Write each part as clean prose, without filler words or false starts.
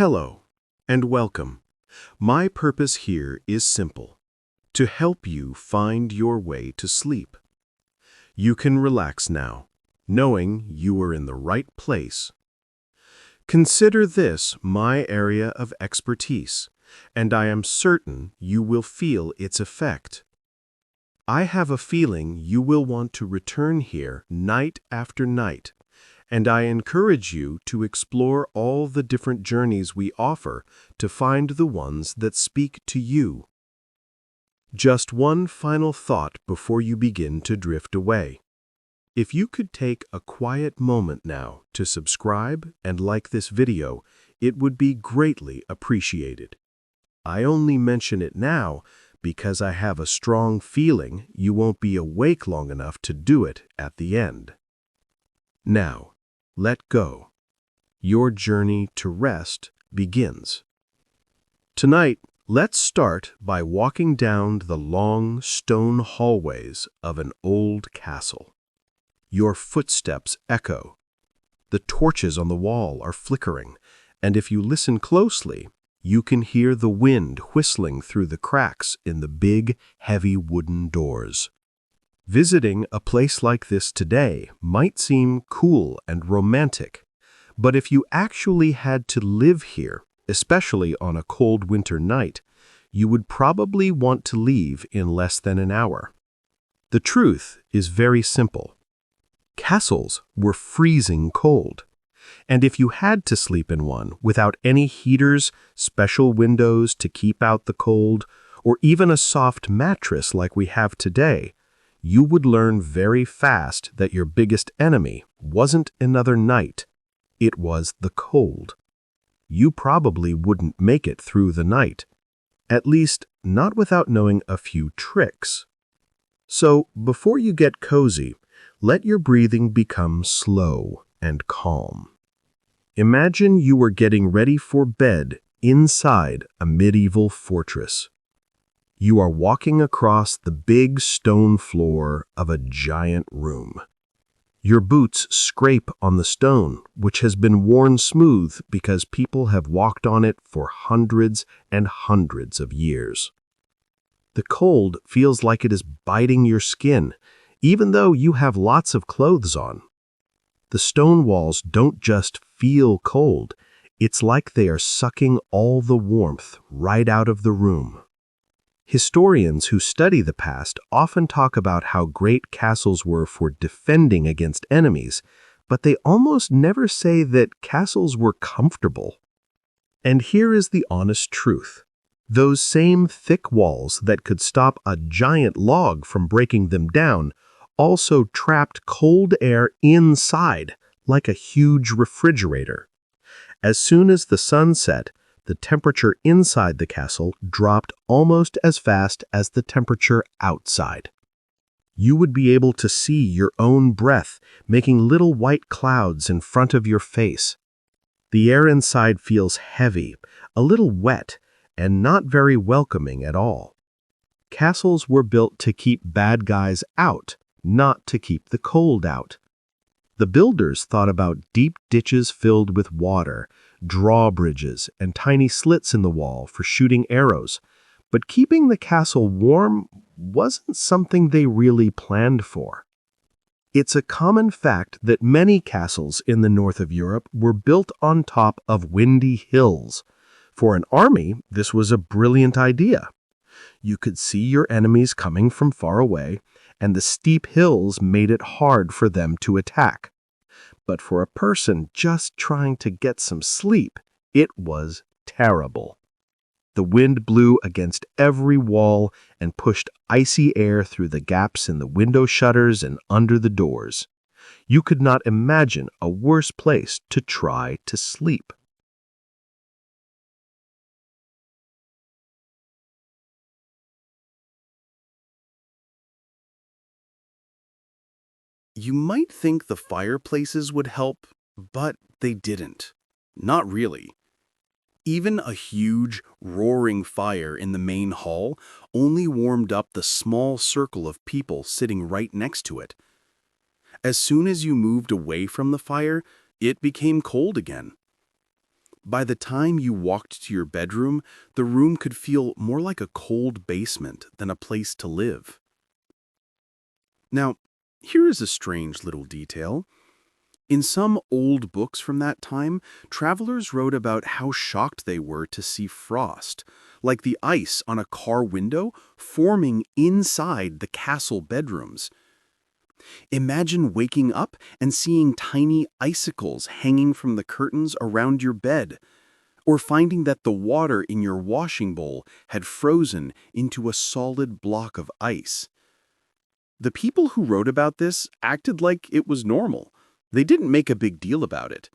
Hello, and welcome. My purpose here is simple: to help you find your way to sleep. You can relax now, knowing you are in the right place. Consider this my area of expertise, and I am certain you will feel its effect. I have a feeling you will want to return here night after night, and I encourage you to explore all the different journeys we offer to find the ones that speak to you. Just one final thought before you begin to drift away. If you could take a quiet moment now to subscribe and like this video, it would be greatly appreciated. I only mention it now because I have a strong feeling you won't be awake long enough to do it at the end. Now, let go. Your journey to rest begins. Tonight, let's start by walking down the long stone hallways of an old castle. Your footsteps echo. The torches on the wall are flickering, and if you listen closely, you can hear the wind whistling through the cracks in the big, heavy wooden doors. Visiting a place like this today might seem cool and romantic, but if you actually had to live here, especially on a cold winter night, you would probably want to leave in less than an hour. The truth is very simple. Castles were freezing cold, and if you had to sleep in one without any heaters, special windows to keep out the cold, or even a soft mattress like we have today, you would learn very fast that your biggest enemy wasn't another night, it was the cold. You probably wouldn't make it through the night, at least not without knowing a few tricks. So, before you get cozy, let your breathing become slow and calm. Imagine you were getting ready for bed inside a medieval fortress. You are walking across the big stone floor of a giant room. Your boots scrape on the stone, which has been worn smooth because people have walked on it for hundreds and hundreds of years. The cold feels like it is biting your skin, even though you have lots of clothes on. The stone walls don't just feel cold, it's like they are sucking all the warmth right out of the room. Historians who study the past often talk about how great castles were for defending against enemies, but they almost never say that castles were comfortable. And here is the honest truth. Those same thick walls that could stop a giant log from breaking them down also trapped cold air inside, like a huge refrigerator. As soon as the sun set, the temperature inside the castle dropped almost as fast as the temperature outside. You would be able to see your own breath making little white clouds in front of your face. The air inside feels heavy, a little wet, and not very welcoming at all. Castles were built to keep bad guys out, not to keep the cold out. The builders thought about deep ditches filled with water, drawbridges, and tiny slits in the wall for shooting arrows, but keeping the castle warm wasn't something they really planned for. It's a common fact that many castles in the north of Europe were built on top of windy hills. For an army, this was a brilliant idea. You could see your enemies coming from far away, and the steep hills made it hard for them to attack. But for a person just trying to get some sleep, it was terrible. The wind blew against every wall and pushed icy air through the gaps in the window shutters and under the doors. You could not imagine a worse place to try to sleep. You might think the fireplaces would help, but they didn't. Not really. Even a huge, roaring fire in the main hall only warmed up the small circle of people sitting right next to it. As soon as you moved away from the fire, it became cold again. By the time you walked to your bedroom, the room could feel more like a cold basement than a place to live. Now, here is a strange little detail. In some old books from that time, travelers wrote about how shocked they were to see frost, like the ice on a car window, forming inside the castle bedrooms. Imagine waking up and seeing tiny icicles hanging from the curtains around your bed, or finding that the water in your washing bowl had frozen into a solid block of ice. The people who wrote about this acted like it was normal. They didn't make a big deal about it.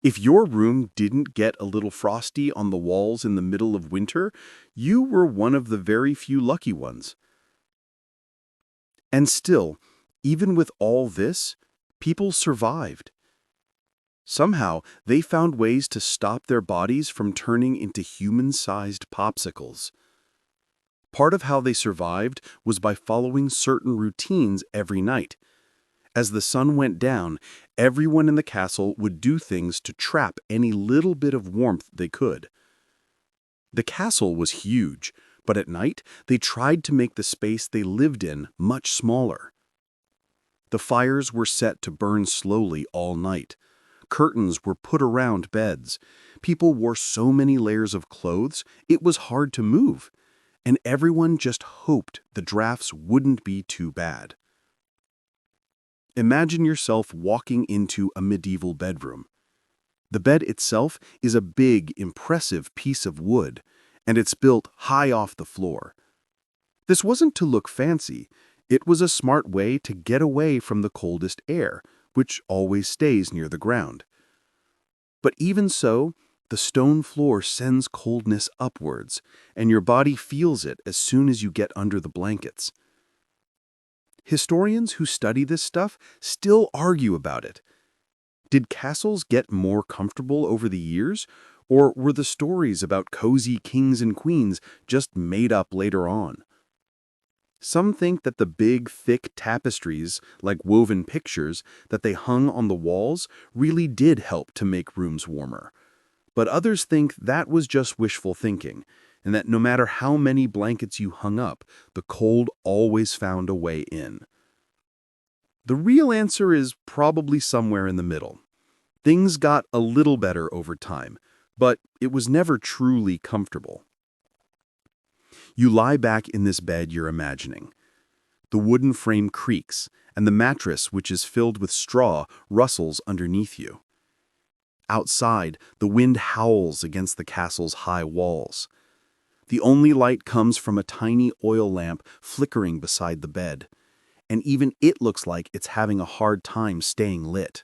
If your room didn't get a little frosty on the walls in the middle of winter, you were one of the very few lucky ones. And still, even with all this, people survived. Somehow, they found ways to stop their bodies from turning into human-sized popsicles. Part of how they survived was by following certain routines every night. As the sun went down, everyone in the castle would do things to trap any little bit of warmth they could. The castle was huge, but at night they tried to make the space they lived in much smaller. The fires were set to burn slowly all night. Curtains were put around beds. People wore so many layers of clothes, it was hard to move. And everyone just hoped the drafts wouldn't be too bad. Imagine yourself walking into a medieval bedroom. The bed itself is a big, impressive piece of wood, and it's built high off the floor. This wasn't to look fancy. It was a smart way to get away from the coldest air, which always stays near the ground. But even so, the stone floor sends coldness upwards, and your body feels it as soon as you get under the blankets. Historians who study this stuff still argue about it. Did castles get more comfortable over the years, or were the stories about cozy kings and queens just made up later on? Some think that the big, thick tapestries, like woven pictures, that they hung on the walls really did help to make rooms warmer. But others think that was just wishful thinking, and that no matter how many blankets you hung up, the cold always found a way in. The real answer is probably somewhere in the middle. Things got a little better over time, but it was never truly comfortable. You lie back in this bed you're imagining. The wooden frame creaks, and the mattress, which is filled with straw, rustles underneath you. Outside, the wind howls against the castle's high walls. The only light comes from a tiny oil lamp flickering beside the bed, and even it looks like it's having a hard time staying lit.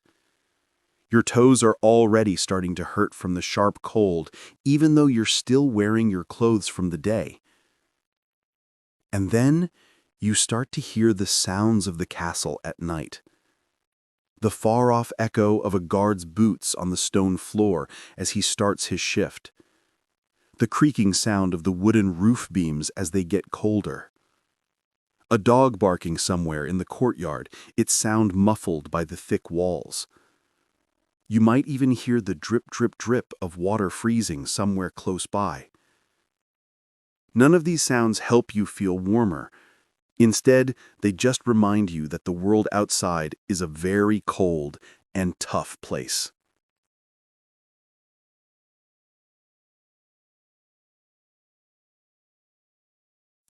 Your toes are already starting to hurt from the sharp cold, even though you're still wearing your clothes from the day. And then you start to hear the sounds of the castle at night. The far-off echo of a guard's boots on the stone floor as he starts his shift. The creaking sound of the wooden roof beams as they get colder. A dog barking somewhere in the courtyard, its sound muffled by the thick walls. You might even hear the drip, drip, drip of water freezing somewhere close by. None of these sounds help you feel warmer. Instead, they just remind you that the world outside is a very cold and tough place.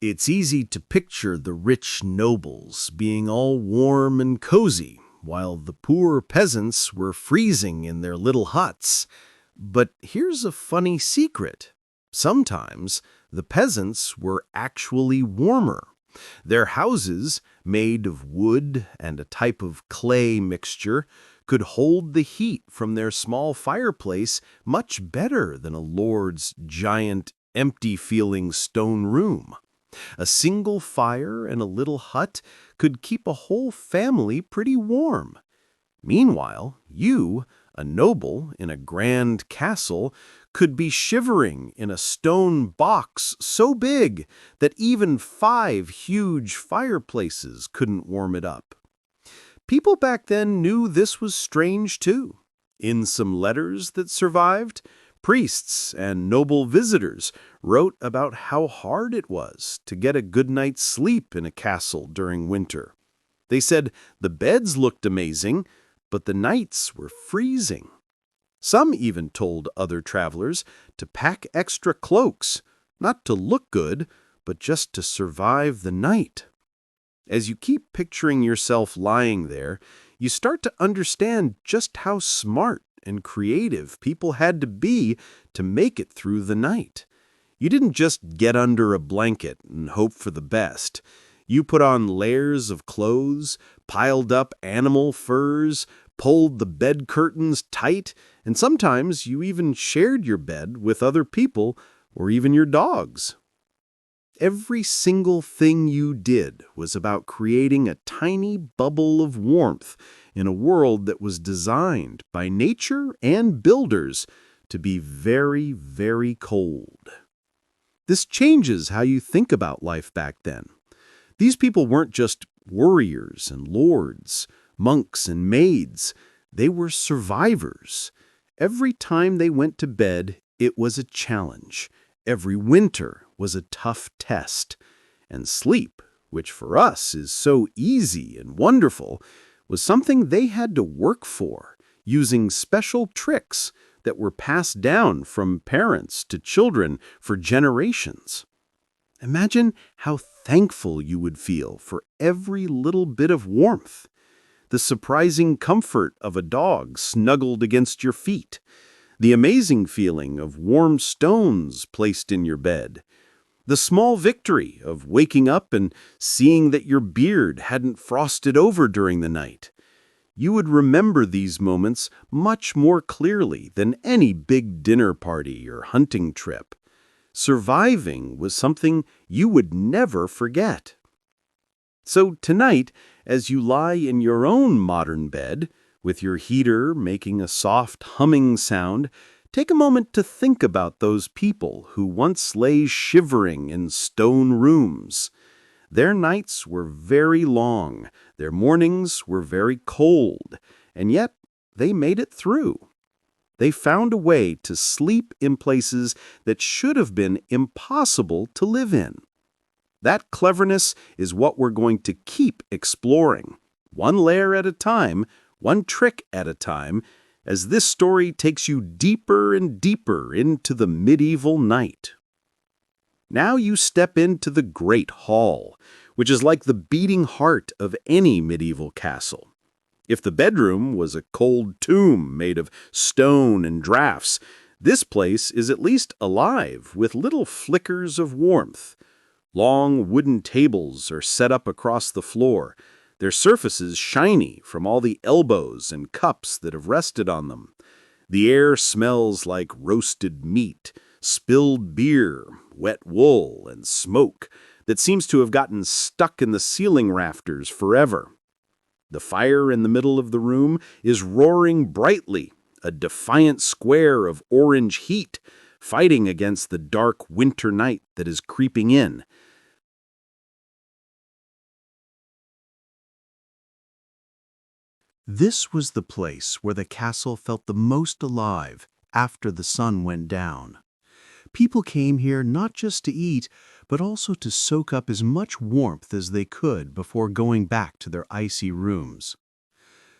It's easy to picture the rich nobles being all warm and cozy, while the poor peasants were freezing in their little huts. But here's a funny secret. Sometimes the peasants were actually warmer. Their houses, made of wood and a type of clay mixture, could hold the heat from their small fireplace much better than a lord's giant, empty-feeling stone room. A single fire in a little hut could keep a whole family pretty warm. Meanwhile, you, a noble in a grand castle, could be shivering in a stone box so big that even 5 huge fireplaces couldn't warm it up. People back then knew this was strange too. In some letters that survived, Priests and noble visitors wrote about how hard it was to get a good night's sleep in a castle during winter. They said the beds looked amazing, but the nights were freezing. Some even told other travelers to pack extra cloaks, not to look good, but just to survive the night. As you keep picturing yourself lying there, you start to understand just how smart and creative people had to be to make it through the night. You didn't just get under a blanket and hope for the best. You put on layers of clothes, piled up animal furs, pulled the bed curtains tight, and sometimes you even shared your bed with other people or even your dogs. Every single thing you did was about creating a tiny bubble of warmth in a world that was designed by nature and builders to be very, very cold. This changes how you think about life back then. These people weren't just warriors and lords, monks and maids. They were survivors. Every time they went to bed, it was a challenge. Every winter was a tough test. And sleep, which for us is so easy and wonderful, was something they had to work for, using special tricks that were passed down from parents to children for generations. Imagine how thankful you would feel for every little bit of warmth, the surprising comfort of a dog snuggled against your feet, the amazing feeling of warm stones placed in your bed, the small victory of waking up and seeing that your beard hadn't frosted over during the night. You would remember these moments much more clearly than any big dinner party or hunting trip. Surviving was something you would never forget. So tonight, as you lie in your own modern bed, with your heater making a soft humming sound, take a moment to think about those people who once lay shivering in stone rooms. Their nights were very long, their mornings were very cold, and yet they made it through. They found a way to sleep in places that should have been impossible to live in. That cleverness is what we're going to keep exploring, one layer at a time, one trick at a time, as this story takes you deeper and deeper into the medieval night. Now you step into the Great Hall, which is like the beating heart of any medieval castle. If the bedroom was a cold tomb made of stone and drafts, this place is at least alive with little flickers of warmth. Long wooden tables are set up across the floor, their surfaces shiny from all the elbows and cups that have rested on them. The air smells like roasted meat, spilled beer, wet wool, and smoke that seems to have gotten stuck in the ceiling rafters forever. The fire in the middle of the room is roaring brightly, a defiant square of orange heat, fighting against the dark winter night that is creeping in. This was the place where the castle felt the most alive after the sun went down. People came here not just to eat, but also to soak up as much warmth as they could before going back to their icy rooms.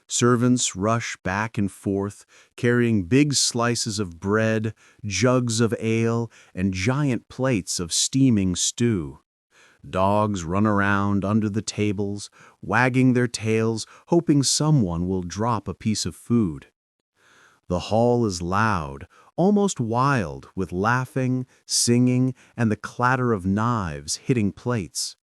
Servants rushed back and forth, carrying big slices of bread, jugs of ale, and giant plates of steaming stew. Dogs run around under the tables, wagging their tails, hoping someone will drop a piece of food. The hall is loud, almost wild, with laughing, singing, and the clatter of knives hitting plates.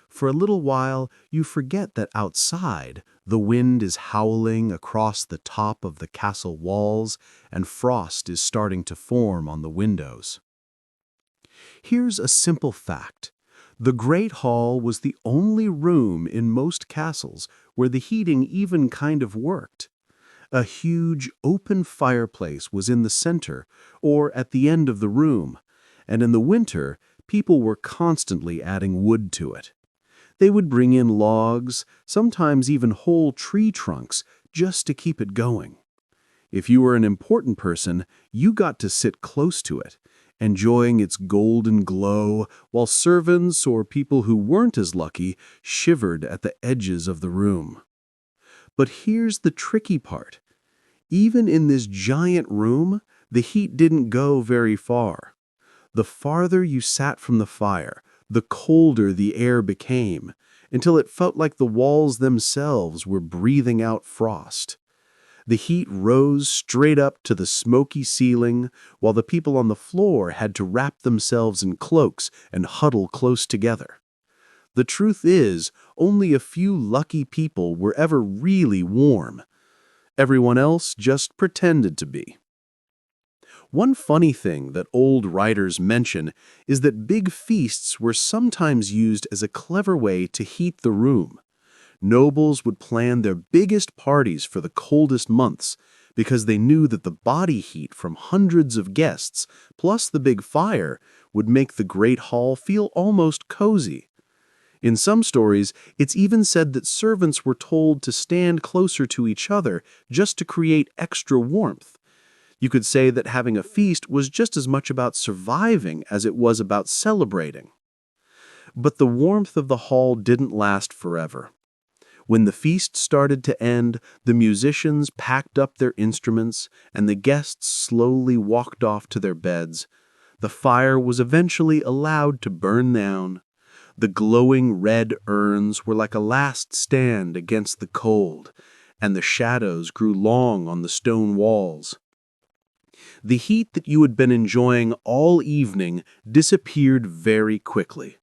For a little while, you forget that outside, the wind is howling across the top of the castle walls, and frost is starting to form on the windows. Here's a simple fact. The Great Hall was the only room in most castles where the heating even kind of worked. A huge open fireplace was in the center or at the end of the room, and in the winter, people were constantly adding wood to it. They would bring in logs, sometimes even whole tree trunks, just to keep it going. If you were an important person, you got to sit close to it, enjoying its golden glow, while servants or people who weren't as lucky shivered at the edges of the room. But here's the tricky part. Even in this giant room, the heat didn't go very far. The farther you sat from the fire, the colder the air became, until it felt like the walls themselves were breathing out frost. The heat rose straight up to the smoky ceiling, while the people on the floor had to wrap themselves in cloaks and huddle close together. The truth is, only a few lucky people were ever really warm. Everyone else just pretended to be. One funny thing that old writers mention is that big feasts were sometimes used as a clever way to heat the room. Nobles would plan their biggest parties for the coldest months because they knew that the body heat from hundreds of guests, plus the big fire, would make the great hall feel almost cozy. In some stories, it's even said that servants were told to stand closer to each other just to create extra warmth. You could say that having a feast was just as much about surviving as it was about celebrating. But the warmth of the hall didn't last forever. When the feast started to end, the musicians packed up their instruments and the guests slowly walked off to their beds. The fire was eventually allowed to burn down. The glowing red urns were like a last stand against the cold, and the shadows grew long on the stone walls. The heat that you had been enjoying all evening disappeared very quickly.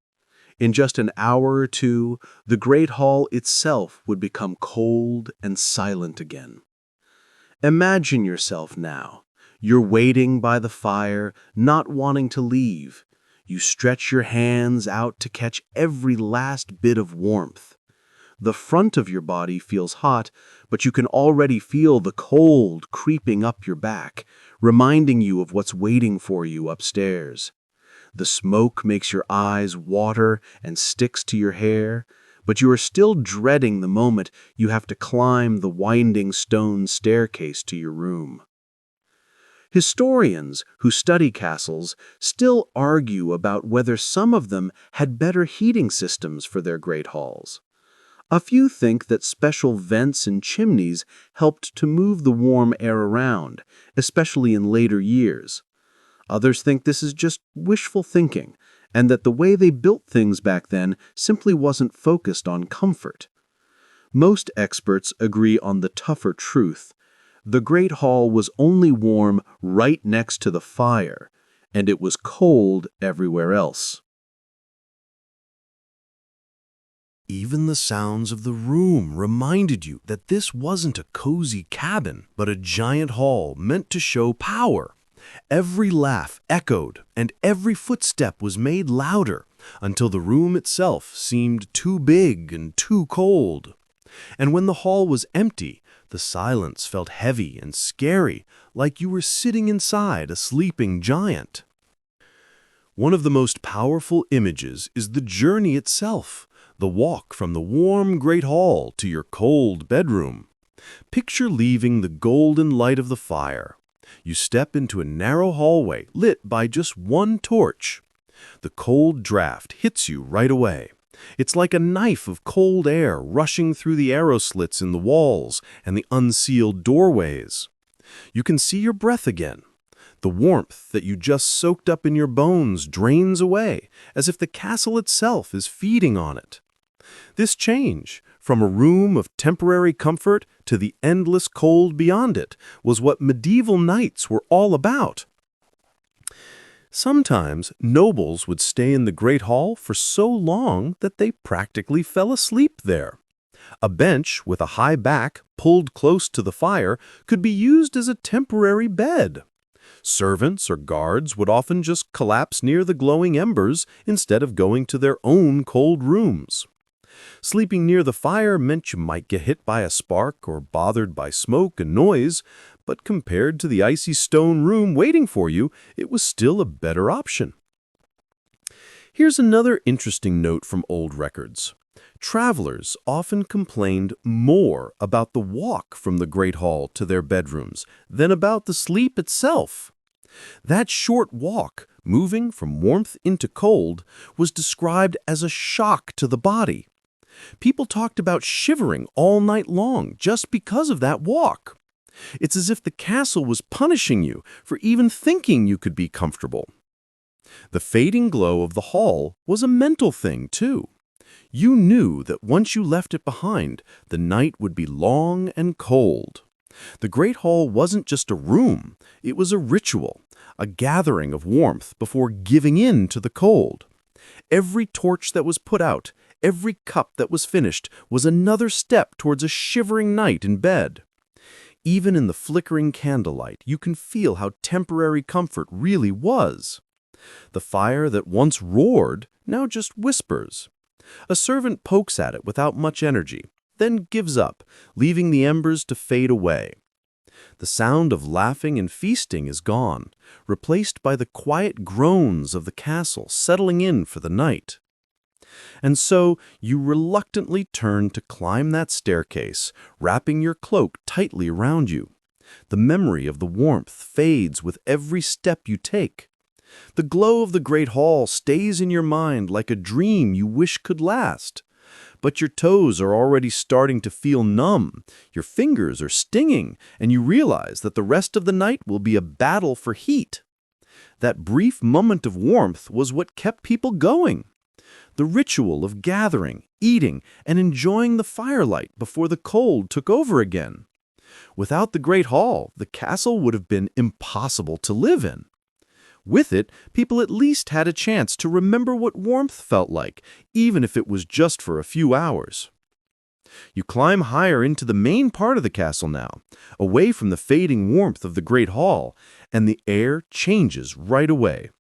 In just an hour or two, the great hall itself would become cold and silent again. Imagine yourself now. You're waiting by the fire, not wanting to leave. You stretch your hands out to catch every last bit of warmth. The front of your body feels hot, but you can already feel the cold creeping up your back, reminding you of what's waiting for you upstairs. The smoke makes your eyes water and sticks to your hair, but you are still dreading the moment you have to climb the winding stone staircase to your room. Historians who study castles still argue about whether some of them had better heating systems for their great halls. A few think that special vents and chimneys helped to move the warm air around, especially in later years. Others think this is just wishful thinking, and that the way they built things back then simply wasn't focused on comfort. Most experts agree on the tougher truth. The Great Hall was only warm right next to the fire, and it was cold everywhere else. Even the sounds of the room reminded you that this wasn't a cozy cabin, but a giant hall meant to show power. Every laugh echoed, and every footstep was made louder, until the room itself seemed too big and too cold. And when the hall was empty, the silence felt heavy and scary, like you were sitting inside a sleeping giant. One of the most powerful images is the journey itself, the walk from the warm great hall to your cold bedroom. Picture leaving the golden light of the fire. You step into a narrow hallway lit by just one torch. The cold draft hits you right away. It's like a knife of cold air rushing through the arrow slits in the walls and the unsealed doorways. You can see your breath again. The warmth that you just soaked up in your bones drains away, as if the castle itself is feeding on it. This change, from a room of temporary comfort to the endless cold beyond it, was what medieval nights were all about. Sometimes nobles would stay in the Great Hall for so long that they practically fell asleep there. A bench with a high back pulled close to the fire could be used as a temporary bed. Servants or guards would often just collapse near the glowing embers instead of going to their own cold rooms. Sleeping near the fire meant you might get hit by a spark or bothered by smoke and noise, but compared to the icy stone room waiting for you, it was still a better option. Here's another interesting note from old records. Travelers often complained more about the walk from the Great Hall to their bedrooms than about the sleep itself. That short walk, moving from warmth into cold, was described as a shock to the body. People talked about shivering all night long just because of that walk. It's as if the castle was punishing you for even thinking you could be comfortable. The fading glow of the hall was a mental thing, too. You knew that once you left it behind, the night would be long and cold. The Great Hall wasn't just a room, it was a ritual, a gathering of warmth before giving in to the cold. Every torch that was put out, every cup that was finished, was another step towards a shivering night in bed. Even in the flickering candlelight, you can feel how temporary comfort really was. The fire that once roared now just whispers. A servant pokes at it without much energy, then gives up, leaving the embers to fade away. The sound of laughing and feasting is gone, replaced by the quiet groans of the castle settling in for the night. And so you reluctantly turn to climb that staircase, wrapping your cloak tightly around you. The memory of the warmth fades with every step you take. The glow of the Great Hall stays in your mind like a dream you wish could last. But your toes are already starting to feel numb, your fingers are stinging, and you realize that the rest of the night will be a battle for heat. That brief moment of warmth was what kept people going. The ritual of gathering, eating, and enjoying the firelight before the cold took over again. Without the Great Hall, the castle would have been impossible to live in. With it, people at least had a chance to remember what warmth felt like, even if it was just for a few hours. You climb higher into the main part of the castle now, away from the fading warmth of the Great Hall, and the air changes right away.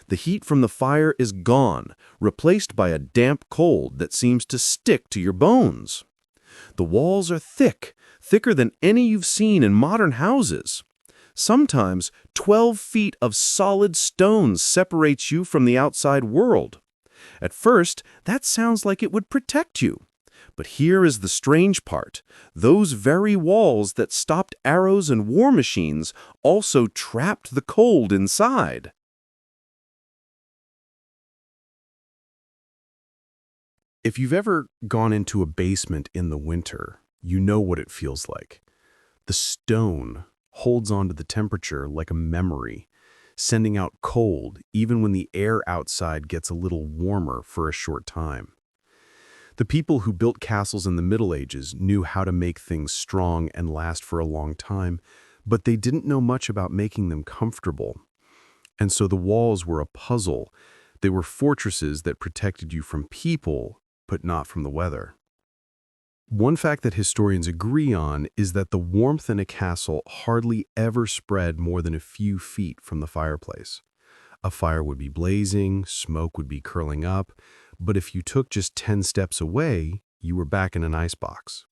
The heat from the fire is gone, replaced by a damp cold that seems to stick to your bones. The walls are thick, thicker than any you've seen in modern houses. Sometimes 12 feet of solid stone separates you from the outside world. At first, that sounds like it would protect you. But here is the strange part. Those very walls that stopped arrows and war machines also trapped the cold inside. If you've ever gone into a basement in the winter, you know what it feels like. The stone holds on to the temperature like a memory, sending out cold even when the air outside gets a little warmer for a short time. The people who built castles in the Middle Ages knew how to make things strong and last for a long time, but they didn't know much about making them comfortable. And so the walls were a puzzle. They were fortresses that protected you from people, but not from the weather. One fact that historians agree on is that the warmth in a castle hardly ever spread more than a few feet from the fireplace. A fire would be blazing, smoke would be curling up, but if you took just 10 steps away, you were back in an icebox.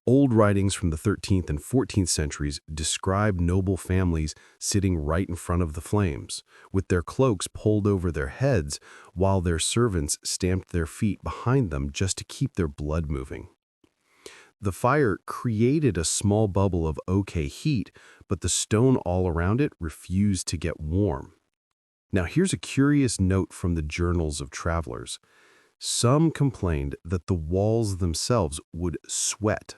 Old writings from the 13th and 14th centuries describe noble families sitting right in front of the flames, with their cloaks pulled over their heads while their servants stamped their feet behind them just to keep their blood moving. The fire created a small bubble of okay heat, but the stone all around it refused to get warm. Now here's a curious note from the journals of travelers. Some complained that the walls themselves would sweat.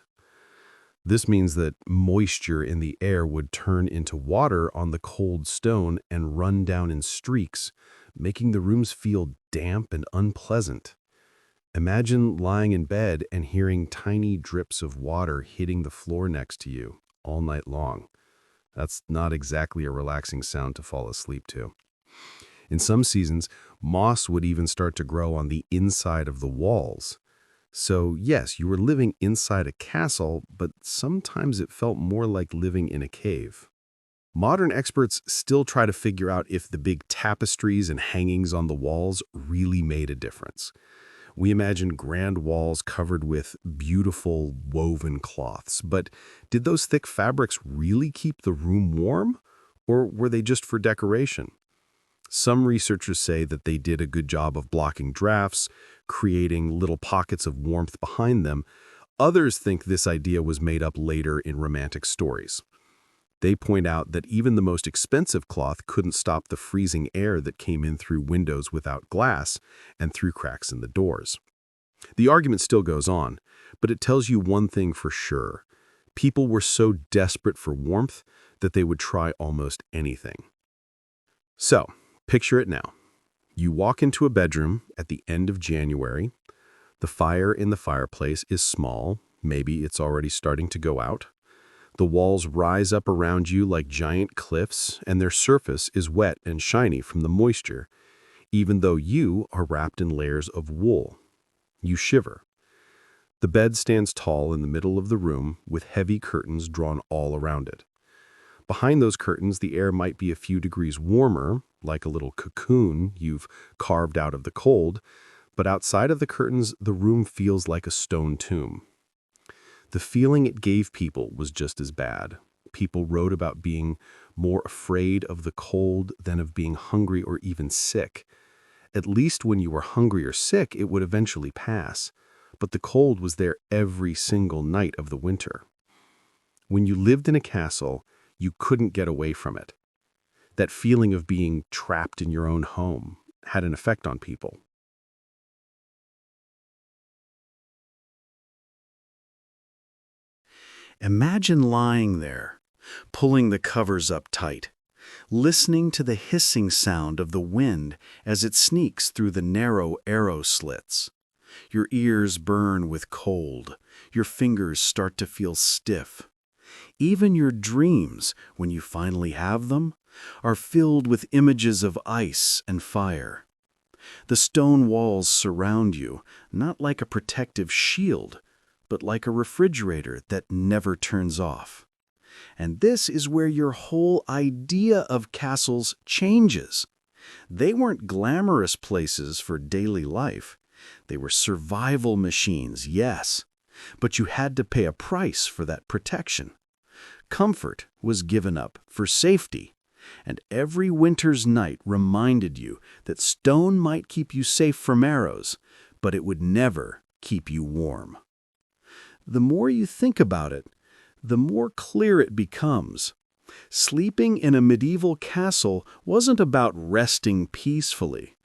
This means that moisture in the air would turn into water on the cold stone and run down in streaks, making the rooms feel damp and unpleasant. Imagine lying in bed and hearing tiny drips of water hitting the floor next to you all night long. That's not exactly a relaxing sound to fall asleep to. In some seasons, moss would even start to grow on the inside of the walls. So yes, you were living inside a castle, but sometimes it felt more like living in a cave. Modern experts still try to figure out if the big tapestries and hangings on the walls really made a difference. We imagine grand walls covered with beautiful woven cloths, but did those thick fabrics really keep the room warm, or were they just for decoration? Some researchers say that they did a good job of blocking drafts, creating little pockets of warmth behind them. Others think this idea was made up later in romantic stories. They point out that even the most expensive cloth couldn't stop the freezing air that came in through windows without glass and through cracks in the doors. The argument still goes on, but it tells you one thing for sure. People were so desperate for warmth that they would try almost anything. So, picture it now. You walk into a bedroom at the end of January. The fire in the fireplace is small. Maybe it's already starting to go out. The walls rise up around you like giant cliffs, and their surface is wet and shiny from the moisture, even though you are wrapped in layers of wool. You shiver. The bed stands tall in the middle of the room with heavy curtains drawn all around it. Behind those curtains, the air might be a few degrees warmer, like a little cocoon you've carved out of the cold, but outside of the curtains, the room feels like a stone tomb. The feeling it gave people was just as bad. People wrote about being more afraid of the cold than of being hungry or even sick. At least when you were hungry or sick, it would eventually pass. But the cold was there every single night of the winter. When you lived in a castle, you couldn't get away from it. That feeling of being trapped in your own home had an effect on people. Imagine lying there, pulling the covers up tight, listening to the hissing sound of the wind as it sneaks through the narrow arrow slits. Your ears burn with cold. Your fingers start to feel stiff. Even your dreams, when you finally have them, are filled with images of ice and fire. The stone walls surround you, not like a protective shield, but like a refrigerator that never turns off. And this is where your whole idea of castles changes. They weren't glamorous places for daily life. They were survival machines, yes, but you had to pay a price for that protection. Comfort was given up for safety, and every winter's night reminded you that stone might keep you safe from arrows, but it would never keep you warm. The more you think about it, the more clear it becomes. Sleeping in a medieval castle wasn't about resting peacefully.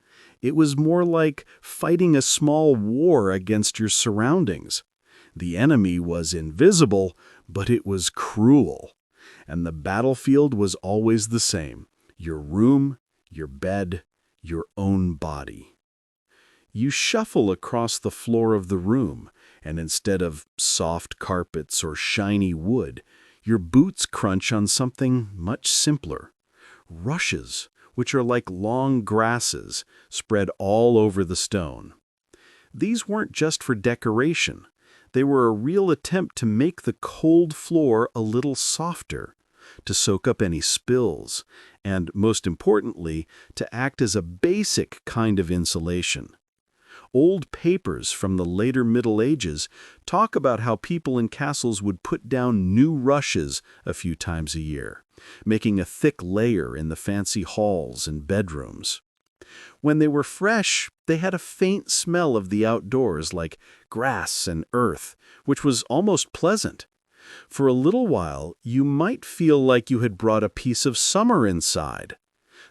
It was more like fighting a small war against your surroundings. The enemy was invisible, but it was cruel. And the battlefield was always the same: your room, your bed, your own body. You shuffle across the floor of the room, and instead of soft carpets or shiny wood, your boots crunch on something much simpler: rushes, which are like long grasses spread all over the stone. These weren't just for decoration. They were a real attempt to make the cold floor a little softer, to soak up any spills, and, most importantly, to act as a basic kind of insulation. Old papers from the later Middle Ages talk about how people in castles would put down new rushes a few times a year, making a thick layer in the fancy halls and bedrooms. When they were fresh, they had a faint smell of the outdoors, like grass and earth, which was almost pleasant. For a little while, you might feel like you had brought a piece of summer inside.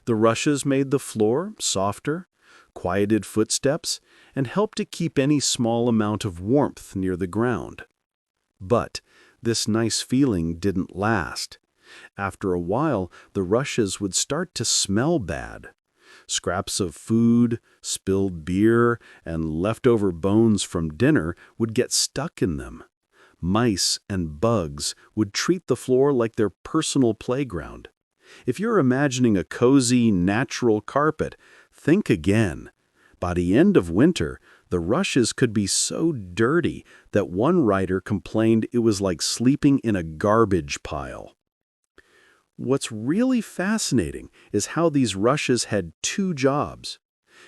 The rushes made the floor softer, quieted footsteps, and helped to keep any small amount of warmth near the ground. But this nice feeling didn't last. After a while, the rushes would start to smell bad. Scraps of food, spilled beer, and leftover bones from dinner would get stuck in them. Mice and bugs would treat the floor like their personal playground. If you're imagining a cozy, natural carpet, think again. By the end of winter, the rushes could be so dirty that one writer complained it was like sleeping in a garbage pile. What's really fascinating is how these rushes had two jobs.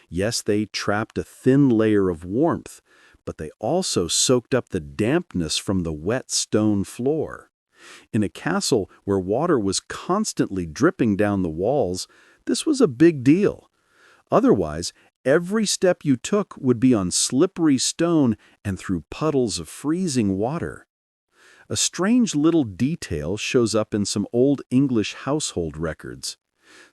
Yes, they trapped a thin layer of warmth, but they also soaked up the dampness from the wet stone floor. In a castle where water was constantly dripping down the walls, This was a big deal. Otherwise, every step you took would be on slippery stone and through puddles of freezing water. A strange little detail shows up in some old English household records.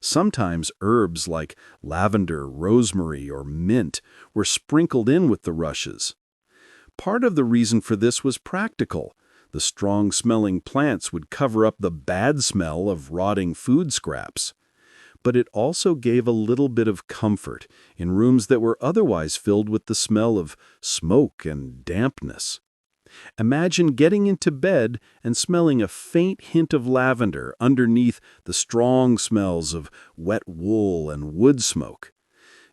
Sometimes herbs like lavender, rosemary, or mint were sprinkled in with the rushes. Part of the reason for this was practical. The strong-smelling plants would cover up the bad smell of rotting food scraps. But it also gave a little bit of comfort in rooms that were otherwise filled with the smell of smoke and dampness. Imagine getting into bed and smelling a faint hint of lavender underneath the strong smells of wet wool and wood smoke.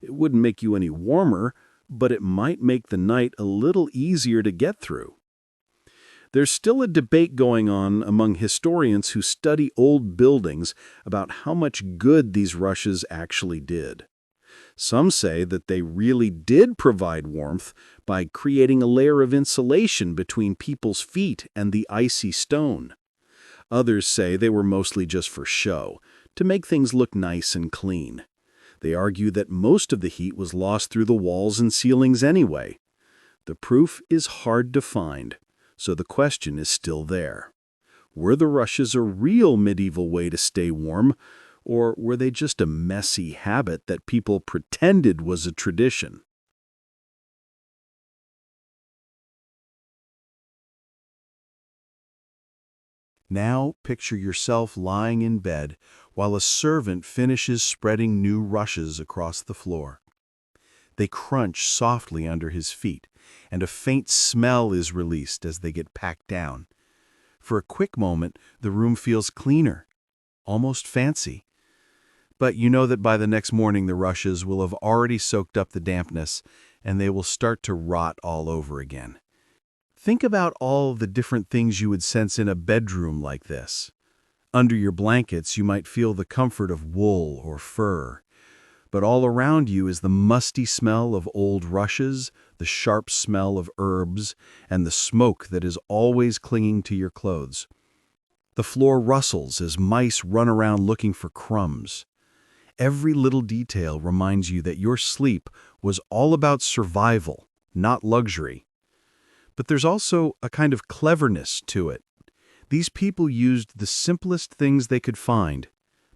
It wouldn't make you any warmer, but it might make the night a little easier to get through. There's still a debate going on among historians who study old buildings about how much good these rushes actually did. Some say that they really did provide warmth by creating a layer of insulation between people's feet and the icy stone. Others say they were mostly just for show, to make things look nice and clean. They argue that most of the heat was lost through the walls and ceilings anyway. The proof is hard to find, so the question is still there. Were the rushes a real medieval way to stay warm, or were they just a messy habit that people pretended was a tradition? Now picture yourself lying in bed while a servant finishes spreading new rushes across the floor. They crunch softly under his feet, and a faint smell is released as they get packed down. For a quick moment, the room feels cleaner, almost fancy. But you know that by the next morning the rushes will have already soaked up the dampness, and they will start to rot all over again. Think about all the different things you would sense in a bedroom like this. Under your blankets, you might feel the comfort of wool or fur. But all around you is the musty smell of old rushes, the sharp smell of herbs, and the smoke that is always clinging to your clothes. The floor rustles as mice run around looking for crumbs. Every little detail reminds you that your sleep was all about survival, not luxury. But there's also a kind of cleverness to it. These people used the simplest things they could find,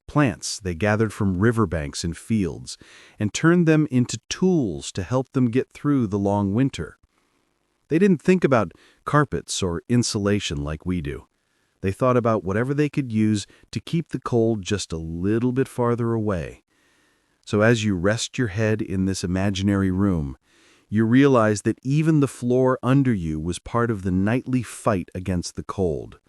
plants they gathered from riverbanks and fields, and turned them into tools to help them get through the long winter. They didn't think about carpets or insulation like we do. They thought about whatever they could use to keep the cold just a little bit farther away. So as you rest your head in this imaginary room, you realize that even the floor under you was part of the nightly fight against the cold.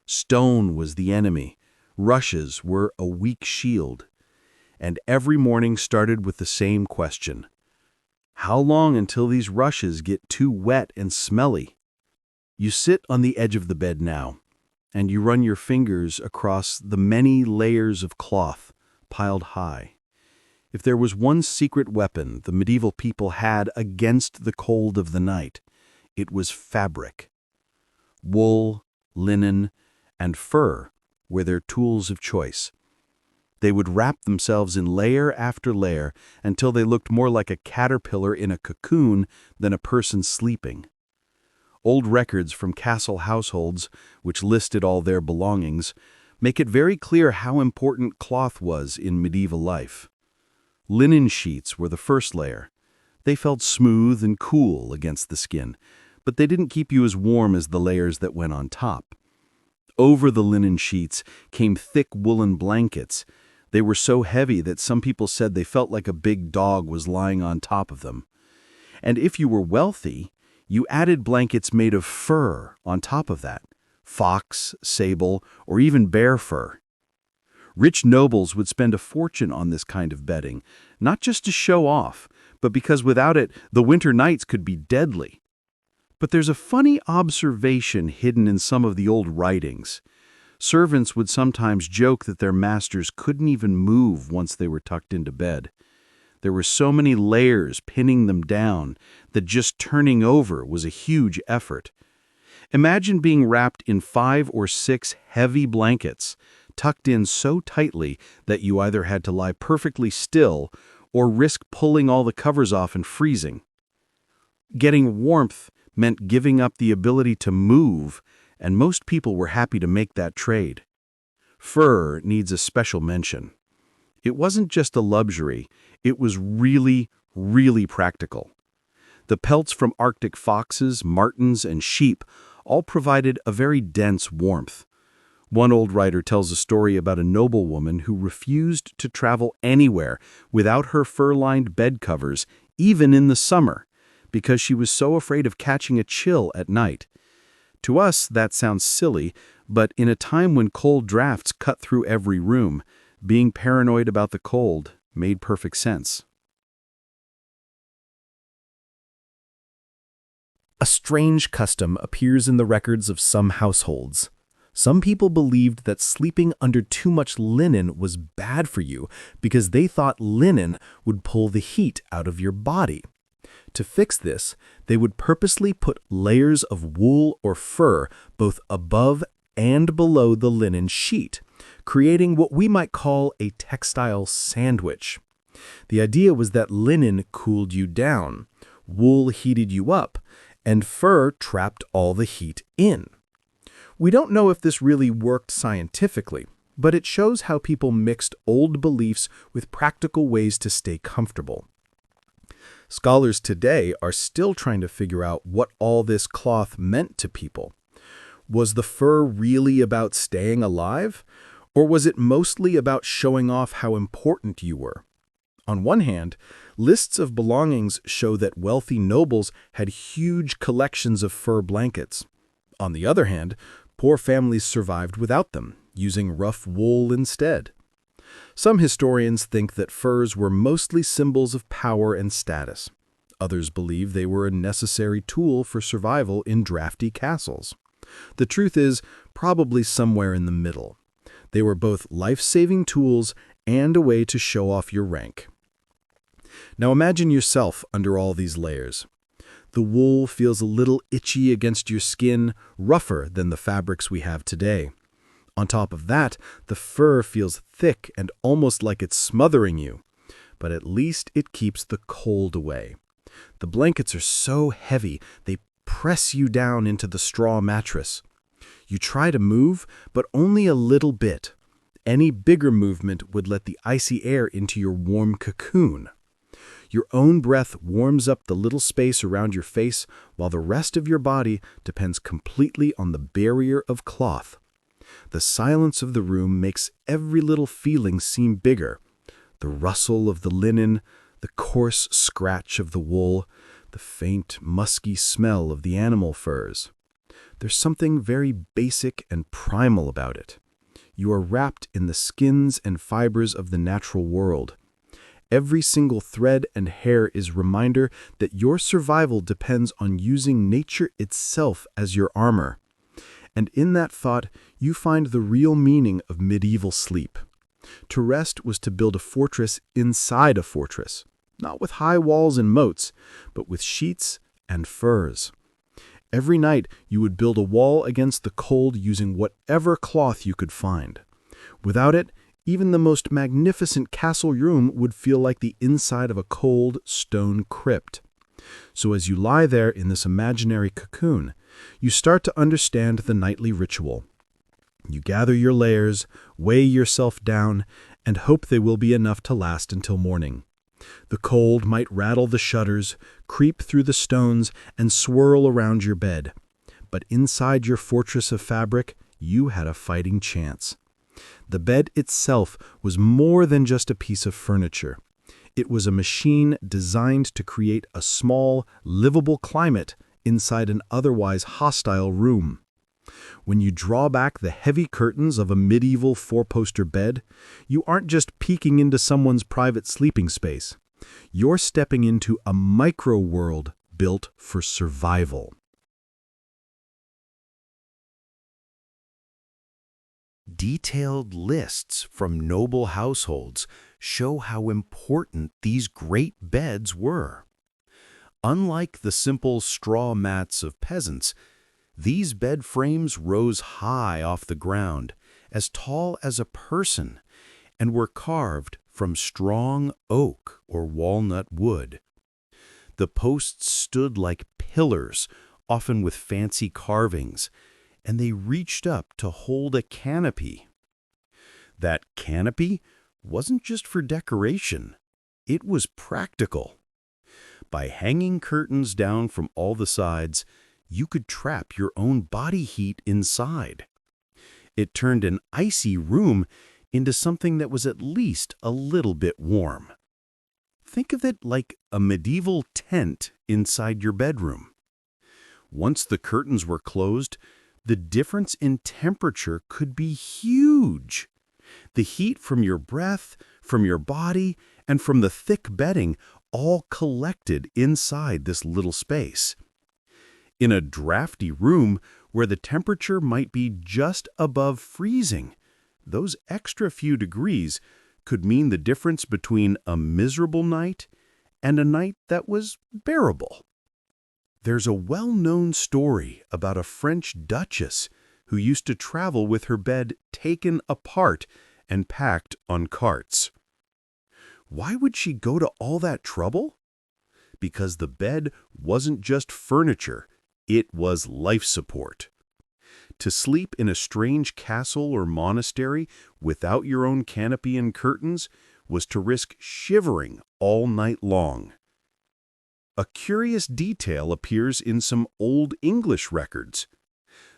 Stone was the enemy. Rushes were a weak shield. And every morning started with the same question. How long until these rushes get too wet and smelly? You sit on the edge of the bed now, and you run your fingers across the many layers of cloth piled high. If there was one secret weapon the medieval people had against the cold of the night, it was fabric. Wool, linen, and fur were their tools of choice. They would wrap themselves in layer after layer until they looked more like a caterpillar in a cocoon than a person sleeping. Old records from castle households, which listed all their belongings, make it very clear how important cloth was in medieval life. Linen sheets were the first layer. They felt smooth and cool against the skin, but they didn't keep you as warm as the layers that went on top. Over the linen sheets came thick woolen blankets. They were so heavy that some people said they felt like a big dog was lying on top of them. And if you were wealthy, you added blankets made of fur on top of that, fox, sable, or even bear fur. Rich nobles would spend a fortune on this kind of bedding, not just to show off, but because without it, the winter nights could be deadly. But there's a funny observation hidden in some of the old writings. Servants would sometimes joke that their masters couldn't even move once they were tucked into bed. There were so many layers pinning them down that just turning over was a huge effort. Imagine being wrapped in 5 or 6 heavy blankets, tucked in so tightly that you either had to lie perfectly still or risk pulling all the covers off and freezing. Getting warmth meant giving up the ability to move, and most people were happy to make that trade. Fur needs a special mention. It wasn't just a luxury, it was really, really practical. The pelts from Arctic foxes, martens, and sheep all provided a very dense warmth. One old writer tells a story about a noblewoman who refused to travel anywhere without her fur-lined bed covers, even in the summer, because she was so afraid of catching a chill at night. To us, that sounds silly, but in a time when cold drafts cut through every room, being paranoid about the cold made perfect sense. A strange custom appears in the records of some households. Some people believed that sleeping under too much linen was bad for you because they thought linen would pull the heat out of your body. To fix this, they would purposely put layers of wool or fur both above and below the linen sheet, creating what we might call a textile sandwich. The idea was that linen cooled you down, wool heated you up, and fur trapped all the heat in. We don't know if this really worked scientifically, but it shows how people mixed old beliefs with practical ways to stay comfortable. Scholars today are still trying to figure out what all this cloth meant to people. Was the fur really about staying alive, or was it mostly about showing off how important you were? On one hand, lists of belongings show that wealthy nobles had huge collections of fur blankets. On the other hand, poor families survived without them, using rough wool instead. Some historians think that furs were mostly symbols of power and status. Others believe they were a necessary tool for survival in drafty castles. The truth is probably somewhere in the middle. They were both life-saving tools and a way to show off your rank. Now imagine yourself under all these layers. The wool feels a little itchy against your skin, rougher than the fabrics we have today. On top of that, the fur feels thick and almost like it's smothering you. But at least it keeps the cold away. The blankets are so heavy, they press you down into the straw mattress. You try to move, but only a little bit. Any bigger movement would let the icy air into your warm cocoon. Your own breath warms up the little space around your face, while the rest of your body depends completely on the barrier of cloth. The silence of the room makes every little feeling seem bigger. The rustle of the linen, the coarse scratch of the wool, the faint, musky smell of the animal furs. There's something very basic and primal about it. You are wrapped in the skins and fibers of the natural world. Every single thread and hair is a reminder that your survival depends on using nature itself as your armor. And in that thought, you find the real meaning of medieval sleep. To rest was to build a fortress inside a fortress, not with high walls and moats, but with sheets and furs. Every night, you would build a wall against the cold using whatever cloth you could find. Without it, even the most magnificent castle room would feel like the inside of a cold stone crypt. So as you lie there in this imaginary cocoon, you start to understand the nightly ritual. You gather your layers, weigh yourself down, and hope they will be enough to last until morning. The cold might rattle the shutters, creep through the stones, and swirl around your bed. But inside your fortress of fabric, you had a fighting chance. The bed itself was more than just a piece of furniture. It was a machine designed to create a small, livable climate inside an otherwise hostile room. When you draw back the heavy curtains of a medieval four-poster bed, you aren't just peeking into someone's private sleeping space. You're stepping into a micro-world built for survival. Detailed lists from noble households show how important these great beds were. Unlike the simple straw mats of peasants, these bed frames rose high off the ground as tall as a person, and were carved from strong oak or walnut wood. The posts stood like pillars, often with fancy carvings, and they reached up to hold a canopy. That canopy wasn't just for decoration, it was practical. By hanging curtains down from all the sides, you could trap your own body heat inside. It turned an icy room into something that was at least a little bit warm. Think of it like a medieval tent inside your bedroom. Once the curtains were closed, the difference in temperature could be huge. The heat from your breath, from your body, and from the thick bedding all collected inside this little space. In a drafty room where the temperature might be just above freezing, those extra few degrees could mean the difference between a miserable night and a night that was bearable. There's a well-known story about a French duchess who used to travel with her bed taken apart and packed on carts. Why would she go to all that trouble? Because the bed wasn't just furniture, it was life support. To sleep in a strange castle or monastery without your own canopy and curtains was to risk shivering all night long. A curious detail appears in some Old English records.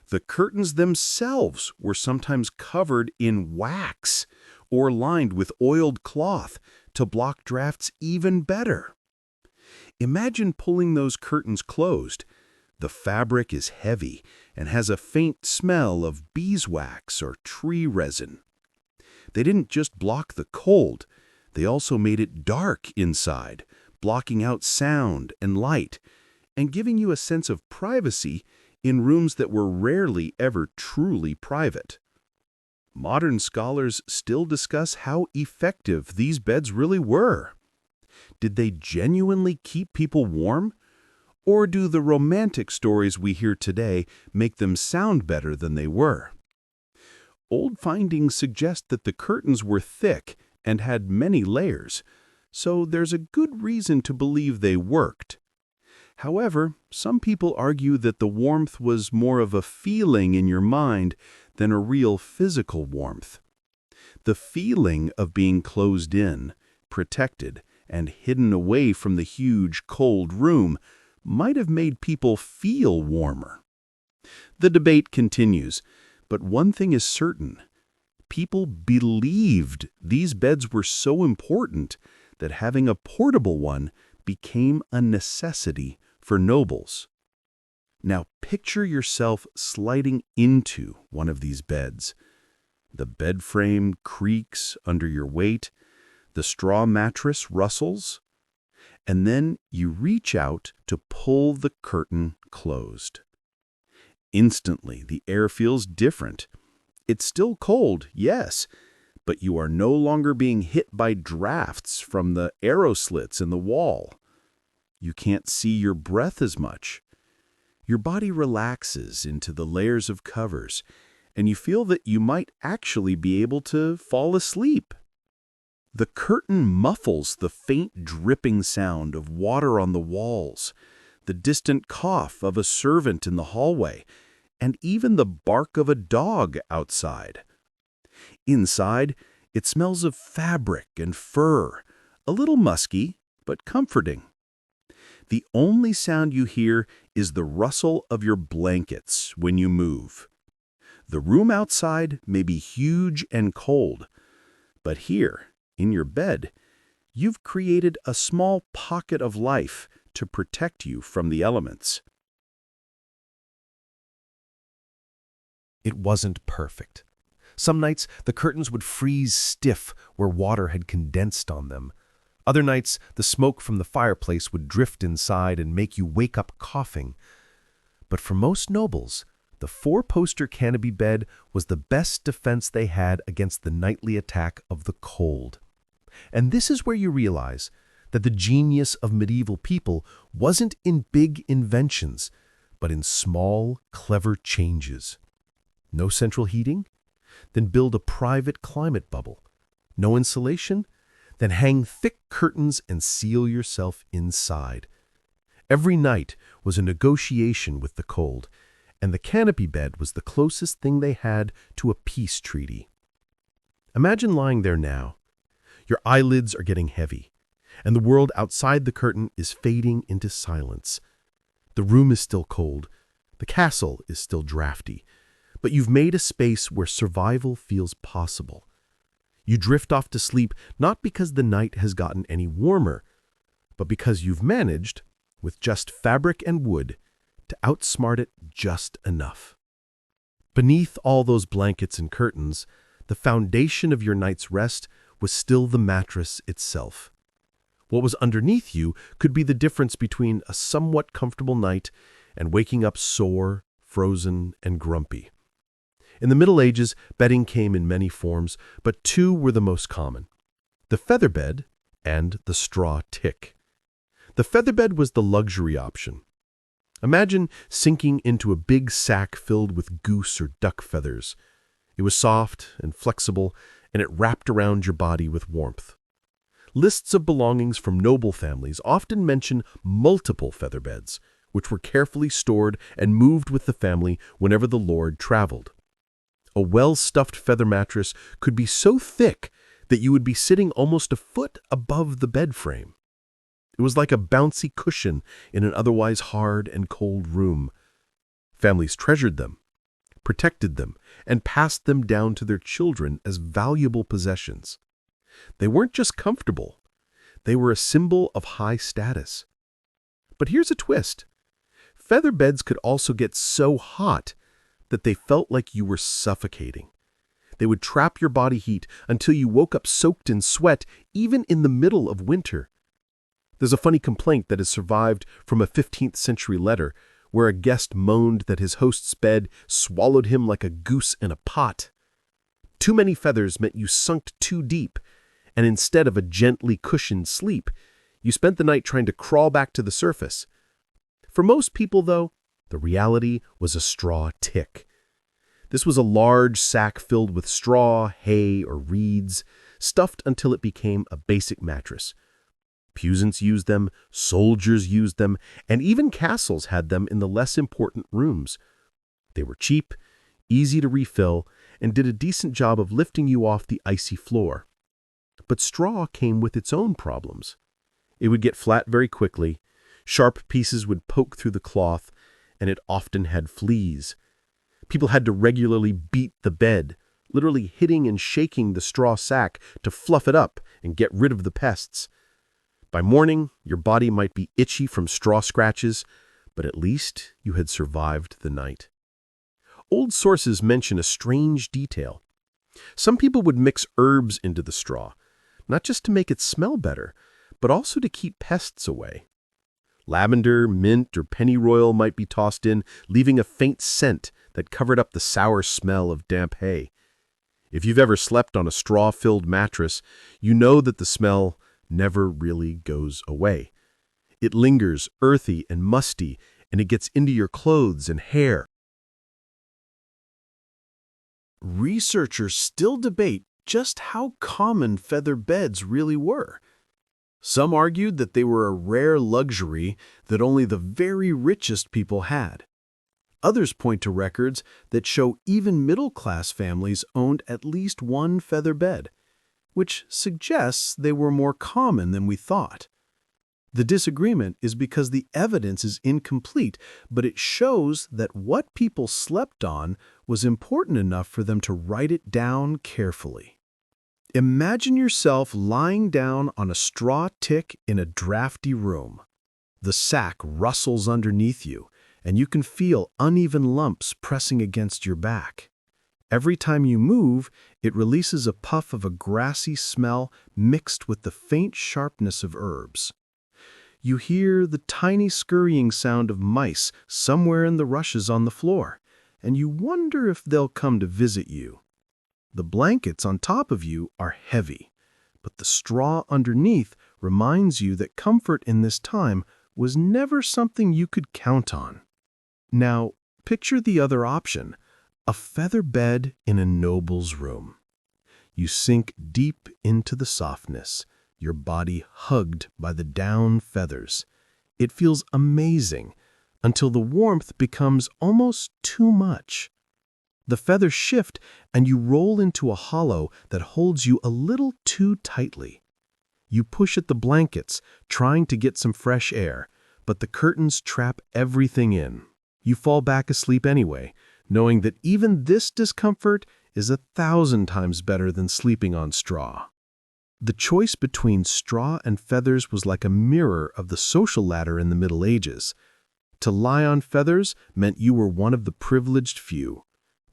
The curtains themselves were sometimes covered in wax or lined with oiled cloth to block drafts even better. Imagine pulling those curtains closed. The fabric is heavy and has a faint smell of beeswax or tree resin. They didn't just block the cold, they also made it dark inside, blocking out sound and light, and giving you a sense of privacy in rooms that were rarely ever truly private. Modern scholars still discuss how effective these beds really were. Did they genuinely keep people warm? Or do the romantic stories we hear today make them sound better than they were? Old findings suggest that the curtains were thick and had many layers, so there's a good reason to believe they worked. However, some people argue that the warmth was more of a feeling in your mind than a real physical warmth. The feeling of being closed in, protected, and hidden away from the huge, cold room might have made people feel warmer. The debate continues, but one thing is certain. People believed these beds were so important that having a portable one became a necessity for nobles. Now picture yourself sliding into one of these beds. The bed frame creaks under your weight, the straw mattress rustles, and then you reach out to pull the curtain closed. Instantly, the air feels different. It's still cold, yes, but you are no longer being hit by drafts from the arrow slits in the wall. You can't see your breath as much. Your body relaxes into the layers of covers, and you feel that you might actually be able to fall asleep. The curtain muffles the faint dripping sound of water on the walls, the distant cough of a servant in the hallway, and even the bark of a dog outside. Inside, it smells of fabric and fur, a little musky, but comforting. The only sound you hear is the rustle of your blankets when you move. The room outside may be huge and cold, but here, in your bed, you've created a small pocket of life to protect you from the elements. It wasn't perfect. Some nights, the curtains would freeze stiff where water had condensed on them. Other nights, the smoke from the fireplace would drift inside and make you wake up coughing. But for most nobles, the four-poster canopy bed was the best defense they had against the nightly attack of the cold. And this is where you realize that the genius of medieval people wasn't in big inventions, but in small, clever changes. No central heating? Then build a private climate bubble. No insulation? Then hang thick curtains and seal yourself inside. Every night was a negotiation with the cold, and the canopy bed was the closest thing they had to a peace treaty. Imagine lying there now. Your eyelids are getting heavy, and the world outside the curtain is fading into silence. The room is still cold, the castle is still drafty, but you've made a space where survival feels possible. You drift off to sleep not because the night has gotten any warmer, but because you've managed, with just fabric and wood, to outsmart it just enough. Beneath all those blankets and curtains, the foundation of your night's rest was still the mattress itself. What was underneath you could be the difference between a somewhat comfortable night and waking up sore, frozen, and grumpy. In the Middle Ages, bedding came in many forms, but two were the most common: the feather bed and the straw tick. The feather bed was the luxury option. Imagine sinking into a big sack filled with goose or duck feathers. It was soft and flexible, and it wrapped around your body with warmth. Lists of belongings from noble families often mention multiple feather beds, which were carefully stored and moved with the family whenever the lord traveled. A well-stuffed feather mattress could be so thick that you would be sitting almost a foot above the bed frame. It was like a bouncy cushion in an otherwise hard and cold room. Families treasured them, protected them, and passed them down to their children as valuable possessions. They weren't just comfortable, they were a symbol of high status. But here's a twist. Feather beds could also get so hot that they felt like you were suffocating. They would trap your body heat until you woke up soaked in sweat, even in the middle of winter. There's a funny complaint that has survived from a 15th century letter where a guest moaned that his host's bed swallowed him like a goose in a pot. Too many feathers meant you sunk too deep, and instead of a gently cushioned sleep, you spent the night trying to crawl back to the surface. For most people, though, the reality was a straw tick. This was a large sack filled with straw, hay, or reeds, stuffed until it became a basic mattress. Peasants used them, soldiers used them, and even castles had them in the less important rooms. They were cheap, easy to refill, and did a decent job of lifting you off the icy floor. But straw came with its own problems. It would get flat very quickly, sharp pieces would poke through the cloth, and it often had fleas. People had to regularly beat the bed, literally hitting and shaking the straw sack to fluff it up and get rid of the pests. By morning, your body might be itchy from straw scratches, but at least you had survived the night. Old sources mention a strange detail. Some people would mix herbs into the straw, not just to make it smell better, but also to keep pests away. Lavender, mint, or pennyroyal might be tossed in, leaving a faint scent that covered up the sour smell of damp hay. If you've ever slept on a straw-filled mattress, you know that the smell never really goes away. It lingers earthy and musty, and it gets into your clothes and hair. Researchers still debate just how common feather beds really were. Some argued that they were a rare luxury that only the very richest people had. Others point to records that show even middle-class families owned at least one feather bed, which suggests they were more common than we thought. The disagreement is because the evidence is incomplete, but it shows that what people slept on was important enough for them to write it down carefully. Imagine yourself lying down on a straw tick in a drafty room. The sack rustles underneath you, and you can feel uneven lumps pressing against your back. Every time you move, it releases a puff of a grassy smell mixed with the faint sharpness of herbs. You hear the tiny scurrying sound of mice somewhere in the rushes on the floor, and you wonder if they'll come to visit you. The blankets on top of you are heavy, but the straw underneath reminds you that comfort in this time was never something you could count on. Now, picture the other option, A feather bed in a noble's room. You sink deep into the softness, your body hugged by the down feathers. It feels amazing until the warmth becomes almost too much. The feathers shift and you roll into a hollow that holds you a little too tightly. You push at the blankets, trying to get some fresh air, but the curtains trap everything in. You fall back asleep anyway, knowing that even this discomfort is 1,000 times better than sleeping on straw. The choice between straw and feathers was like a mirror of the social ladder in the Middle Ages. To lie on feathers meant you were one of the privileged few.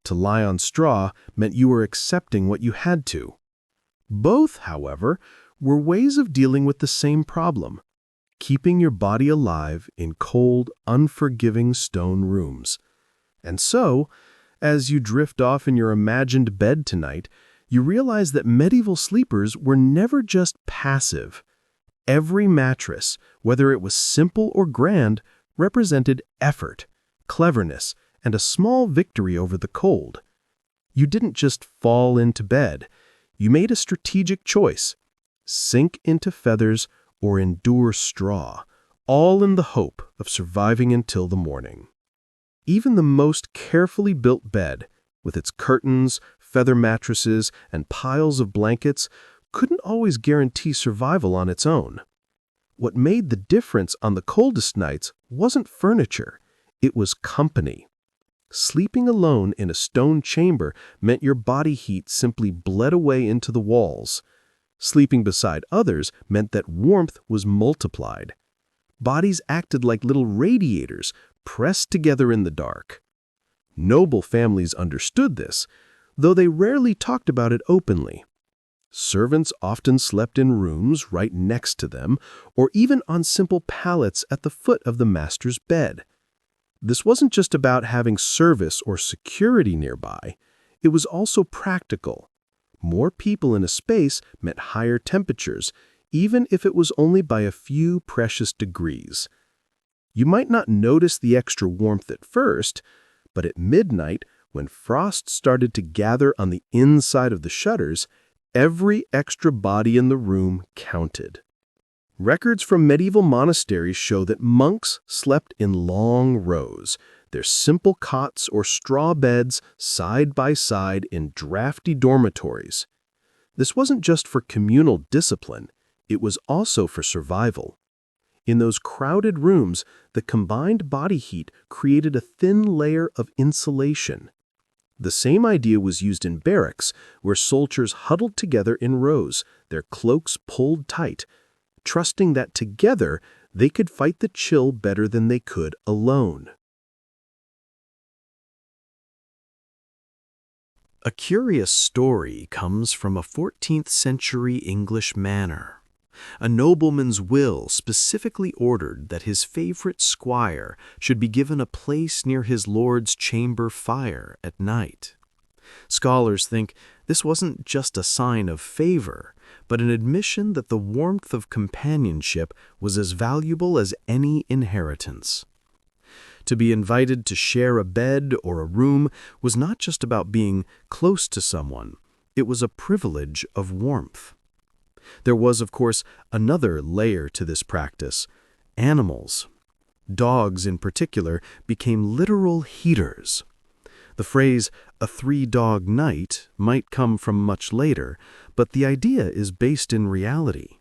To lie on straw meant you were accepting what you had to. Both, however, were ways of dealing with the same problem, keeping your body alive in cold, unforgiving stone rooms. And so, as you drift off in your imagined bed tonight, you realize that medieval sleepers were never just passive. Every mattress, whether it was simple or grand, represented effort, cleverness, and a small victory over the cold. You didn't just fall into bed. You made a strategic choice: sink into feathers or endure straw, all in the hope of surviving until the morning. Even the most carefully built bed, with its curtains, feather mattresses, and piles of blankets, couldn't always guarantee survival on its own. What made the difference on the coldest nights wasn't furniture, it was company. Sleeping alone in a stone chamber meant your body heat simply bled away into the walls. Sleeping beside others meant that warmth was multiplied. Bodies acted like little radiators, pressed together in the dark. Noble families understood this, though they rarely talked about it openly. Servants often slept in rooms right next to them, or even on simple pallets at the foot of the master's bed. This wasn't just about having service or security nearby. It was also practical. More people in a space meant higher temperatures, even if it was only by a few precious degrees. You might not notice the extra warmth at first, but at midnight, when frost started to gather on the inside of the shutters, every extra body in the room counted. Records from medieval monasteries show that monks slept in long rows, their simple cots or straw beds side by side in drafty dormitories. This wasn't just for communal discipline, it was also for survival. In those crowded rooms, the combined body heat created a thin layer of insulation. The same idea was used in barracks, where soldiers huddled together in rows, their cloaks pulled tight, trusting that together they could fight the chill better than they could alone. A curious story comes from a 14th century English manor. A nobleman's will specifically ordered that his favorite squire should be given a place near his lord's chamber fire at night. Scholars think this wasn't just a sign of favor, but an admission that the warmth of companionship was as valuable as any inheritance. To be invited to share a bed or a room was not just about being close to someone, it was a privilege of warmth. There was, of course, another layer to this practice: animals. Dogs, in particular, became literal heaters. The phrase, "a three-dog night," might come from much later, but the idea is based in reality.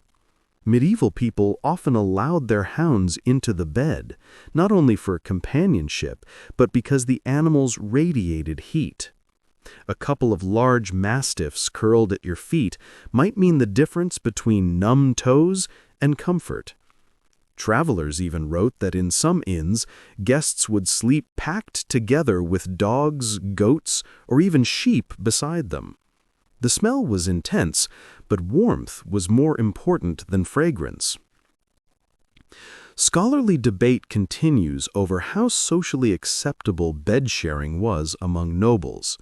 Medieval people often allowed their hounds into the bed, not only for companionship, but because the animals radiated heat. A couple of large mastiffs curled at your feet might mean the difference between numb toes and comfort. Travelers even wrote that in some inns, guests would sleep packed together with dogs, goats, or even sheep beside them. The smell was intense, but warmth was more important than fragrance. Scholarly debate continues over how socially acceptable bed sharing was among nobles.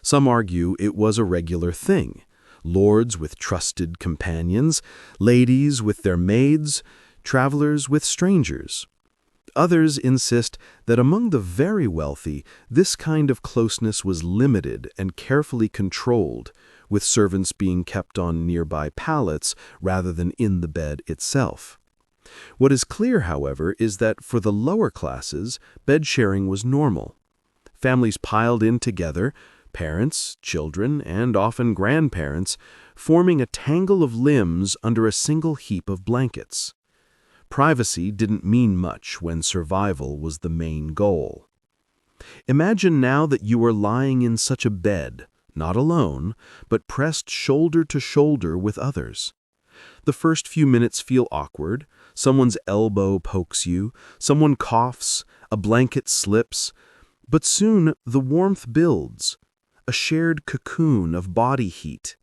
Some argue it was a regular thing: lords with trusted companions, ladies with their maids, travelers with strangers. others insist that among the very wealthy, this kind of closeness was limited and carefully controlled, with servants being kept on nearby pallets rather than in the bed itself. What is clear, however, is that for the lower classes, bed sharing was normal. Families piled in together, parents, children, and often grandparents, forming a tangle of limbs under a single heap of blankets. Privacy didn't mean much when survival was the main goal. Imagine now that you are lying in such a bed, not alone, but pressed shoulder to shoulder with others. The first few minutes feel awkward. Someone's elbow pokes you, someone coughs, a blanket slips, but soon the warmth builds, a shared cocoon of body heat.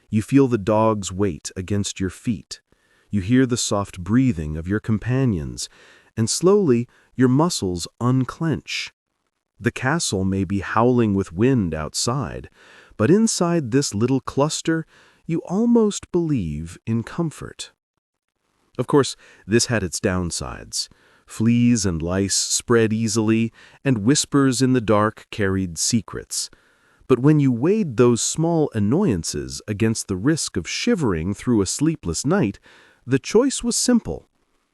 You feel the dog's weight against your feet. You hear the soft breathing of your companions, and slowly your muscles unclench. The castle may be howling with wind outside, but inside this little cluster, you almost believe in comfort. Of course, this had its downsides. Fleas and lice spread easily, and whispers in the dark carried secrets. But when you weighed those small annoyances against the risk of shivering through a sleepless night, the choice was simple.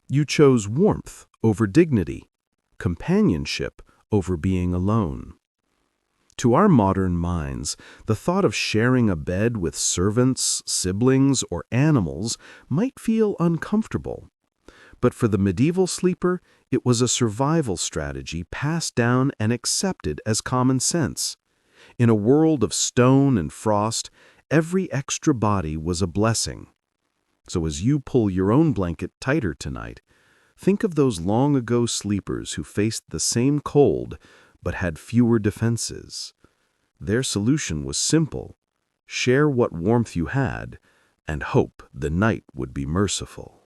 You chose warmth over dignity, companionship over being alone. To our modern minds, the thought of sharing a bed with servants, siblings, or animals might feel uncomfortable. But for the medieval sleeper, it was a survival strategy passed down and accepted as common sense. In a world of stone and frost, every extra body was a blessing. So as you pull your own blanket tighter tonight, think of those long-ago sleepers who faced the same cold but had fewer defenses. Their solution was simple: share what warmth you had and hope the night would be merciful.